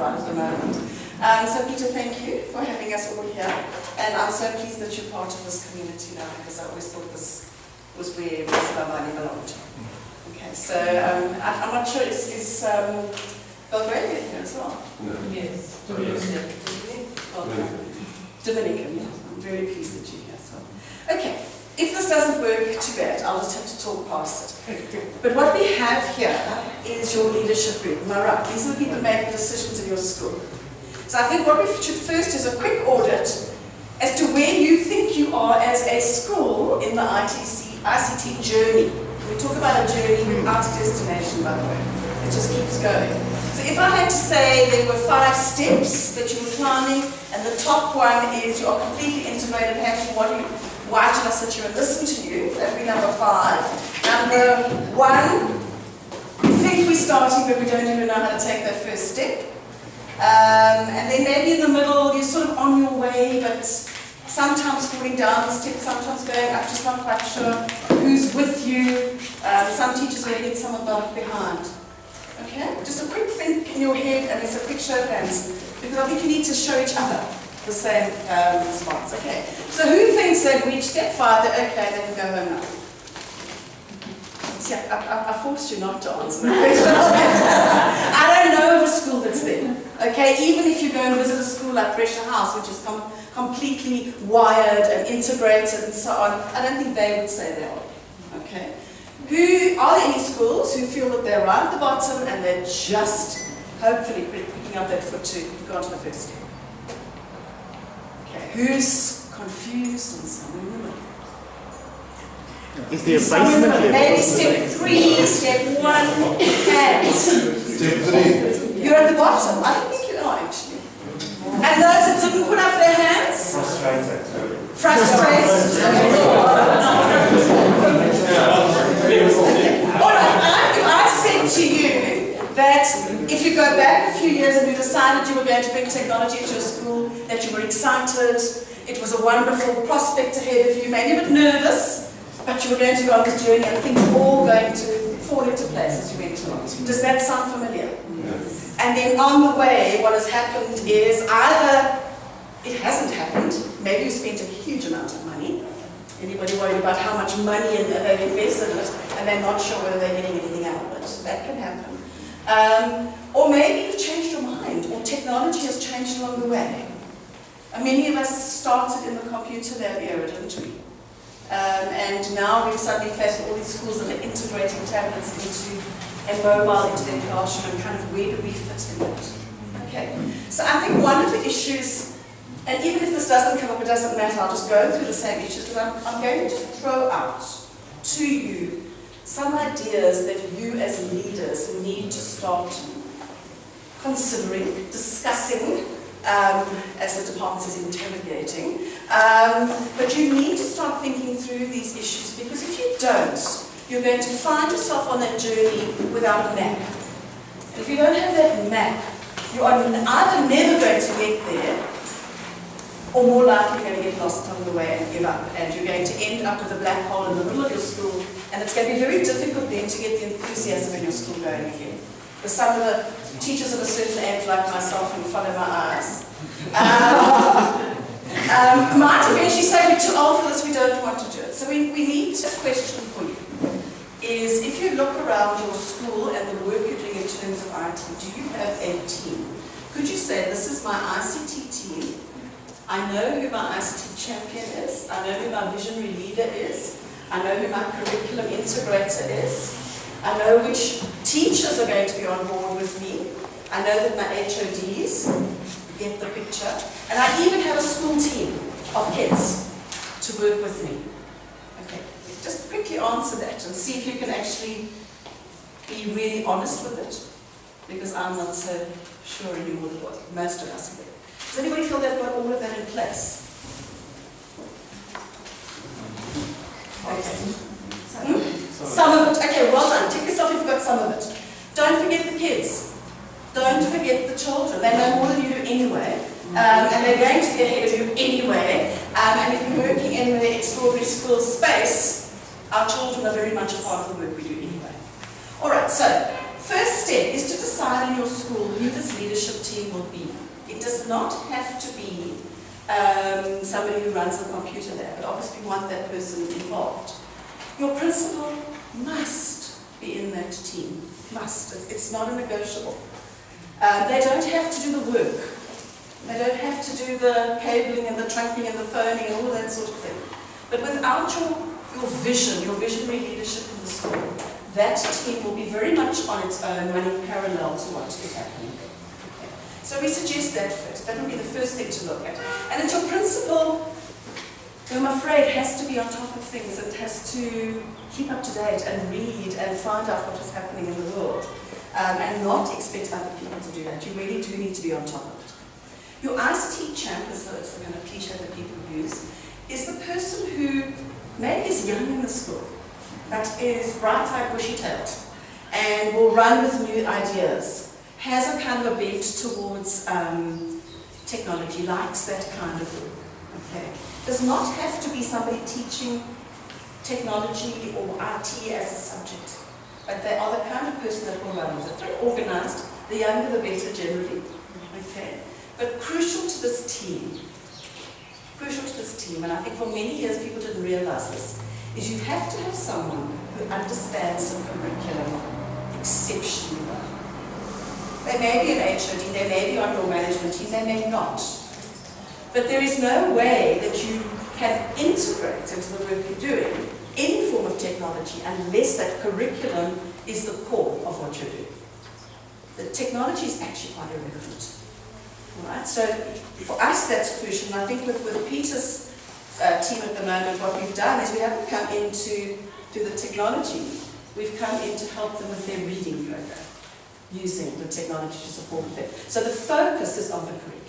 right at the moment. So Peter, thank you for having us all here. And I'm so pleased that you're part of this community now, because I always thought this was where Masibambane belonged. Okay, so I'm not sure, is Bulgaria here as well? No. Yes. Dominican, yeah. I'm very pleased that you're here as well. Okay, if this doesn't work, too bad. I'll just have to talk past it. But what we have here is your leadership group. Am I right? These are the people who make the decisions in your school. So I think what we should first is a quick audit as to where you think you are as a school in the ICT journey. We talk about a journey without a destination, by the way. It just keeps going. So if I had to say there were 5 steps that you were climbing, and the top one is you are completely integrated, happy, why should I sit here and listen to you? That would be number 5. Number 1, we think we're starting, but we don't even know how to take that first step. And then maybe in the middle, you're sort of on your way, but sometimes falling down the steps, sometimes going up, just not quite sure who's with you. Some teachers will hit some above behind. Okay? Just a quick think in your head, and it's a quick show of hands, because I think you need to show each other the same response. Okay? So who thinks they've reached step 5, that okay, they can go home now? See, I forced you not to answer that question. I don't know of a school that's there. Okay, even if you go and visit a school like Pressure House, which is completely wired and integrated and so on, I don't think they would say they are. Okay, are there any schools who feel that they're right at the bottom and they're just hopefully picking up that foot to go on to the first step? Okay, who's confused and somewhere in the middle? Is there a basement level? Maybe step 3, step 1, and Step 3. you're at the bottom. I don't think you are actually. And those that didn't put up their hands? Frustrated. Frustrated. Alright, if I said to you that if you go back a few years and you decided you were going to bring technology into your school, that you were excited, it was a wonderful prospect ahead of you, maybe a bit nervous, but you were going to go on this journey and things were all going to fall into place as you went along. Does that sound familiar? Yes. And then on the way, what has happened is either it hasn't happened, maybe you spent a huge amount of money. Anybody worried about how much money they've invested in it and they're not sure whether they're getting anything out of it? That can happen. Or maybe you've changed your mind, or technology has changed along the way. And many of us started in the computer lab era, didn't we? And now we've suddenly faced all these schools that are integrating tablets into a mobile into their classroom, and kind of where do we fit in that? Okay, so I think one of the issues, and even if this doesn't come up, it doesn't matter, I'll just go through the same issues, because I'm going to just throw out to you some ideas that you as leaders need to start considering, discussing, as the department is interrogating. But you need to start thinking through these issues, because if you don't, you're going to find yourself on that journey without a map. And if you don't have that map, you are either never going to get there, or more likely you're going to get lost along the way and give up. And you're going to end up with a black hole in the middle of your school, and it's going to be very difficult then to get the enthusiasm in your school going again. Because some of the teachers of a certain age, like myself, who follow my eyes, might eventually say, we're too old for this, we don't want to do it. So we need a question for you. Is if you look around your school and the work you're doing in terms of IT, do you have a team? Could you say, this is my ICT team, I know who my ICT champion is, I know who my visionary leader is, I know who my curriculum integrator is, I know which teachers are going to be on board with me, I know that my HODs get the picture, and I even have a school team of kids to work with me. Okay, just quickly answer that and see if you can actually be really honest with it, because I'm not so sure anymore that what most of us do. Does anybody feel they've got all of that in place? Okay. Some of it. Okay, well done. Tick this off if you've got some of it. Don't forget the kids. Don't forget the children. They know more than you do anyway. And they're going to be ahead of you anyway. And if you're working in the extraordinary school space, our children are very much a part of the work we do anyway. Alright, so first step is to decide in your school who this leadership team team will be. It does not have to be somebody who runs a computer there, but obviously we want that person involved. Your principal must be in that team. Must. It's not a negotiable. They don't have to do the work. They don't have to do the cabling and the trunking and the phoning and all that sort of thing. But without your visionary leadership in the school, that team will be very much on its own, running parallel to what is happening. Okay. So we suggest that first. That would be the first thing to look at. And it's your principal who, I'm afraid, has to be on top of things and has to keep up to date and read and find out what is happening in the world. And not expect other people to do that. You really do need to be on top of it. Your ICT champ, as though it's the kind of cliche that people use, is the person who maybe is young in the school, but is bright-eyed, bushy-tailed, and will run with new ideas, has a kind of a bent towards technology, likes that kind of work. Okay. Does not have to be somebody teaching technology or IT as a subject, but they are the kind of person that will run with it. Very organized, the younger the better generally. Okay. But crucial to this team, and I think for many years people didn't realize this, is you have to have someone who understands the curriculum exceptionally well. They may be an HOD, they may be on your management team, they may not. But there is no way that you can integrate into the work you're doing any form of technology unless that curriculum is the core of what you're doing. The technology is actually quite irrelevant. All right? So for us that's crucial, and I think with Peter's team at the moment, what we've done is we haven't come in to do the technology, we've come in to help them with their reading program, using the technology to support them. So the focus is on the curriculum.